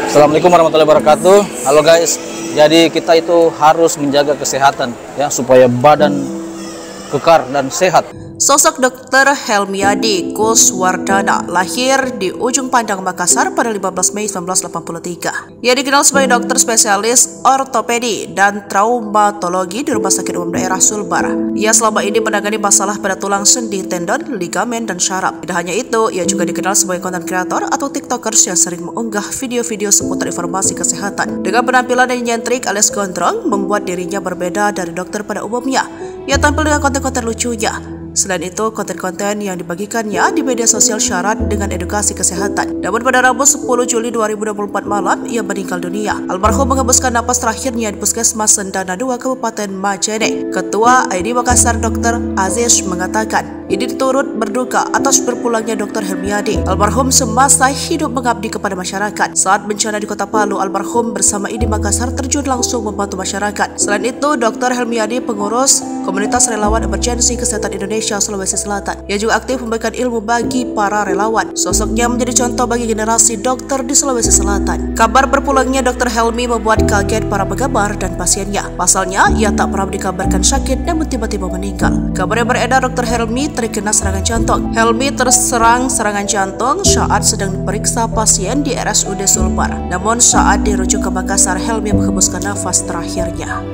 Assalamualaikum warahmatullahi wabarakatuh. Halo guys, jadi kita itu harus menjaga kesehatan ya supaya badan kekar dan sehat. Sosok Dr. Helmiadi Kuswardana lahir di Ujung Pandang, Makassar pada 15 Mei 1983. Ia dikenal sebagai dokter spesialis ortopedi dan traumatologi di Rumah Sakit Umum Daerah Sulbar. Ia selama ini menangani masalah pada tulang sendi, tendon, ligamen, dan syaraf. Tidak hanya itu, ia juga dikenal sebagai konten kreator atau tiktokers yang sering mengunggah video-video seputar informasi kesehatan. Dengan penampilan yang nyentrik alias gondrong, membuat dirinya berbeda dari dokter pada umumnya. Ia tampil dengan konten-konten lucunya. Selain itu, konten-konten yang dibagikannya di media sosial syarat dengan edukasi kesehatan. Namun pada Rabu 10 Juli 2024 malam, ia meninggal dunia. Almarhum menghembuskan napas terakhirnya di Puskesmas Sendana 2 Kabupaten Majene. Ketua ID Makassar Dr. Aziz mengatakan, ini turut berduka atas berpulangnya Dr. Helmiadi. Almarhum semasa hidup mengabdi kepada masyarakat. Saat bencana di Kota Palu, almarhum bersama ID Makassar terjun langsung membantu masyarakat. Selain itu, Dr. Helmiadi pengurus Komunitas Relawan Emergensi Kesehatan Indonesia Sulawesi Selatan. Ia juga aktif memberikan ilmu bagi para relawan. Sosoknya menjadi contoh bagi generasi dokter di Sulawesi Selatan. Kabar berpulangnya Dr. Helmi membuat kaget para penggemar dan pasiennya. Pasalnya, ia tak pernah dikabarkan sakit namun tiba-tiba meninggal. Kabar yang beredar Dr. Helmi terkena serangan jantung. Helmi terserang serangan jantung saat sedang diperiksa pasien di RSUD Sulbar. Namun saat dirujuk ke Makassar, Helmi menghembuskan nafas terakhirnya.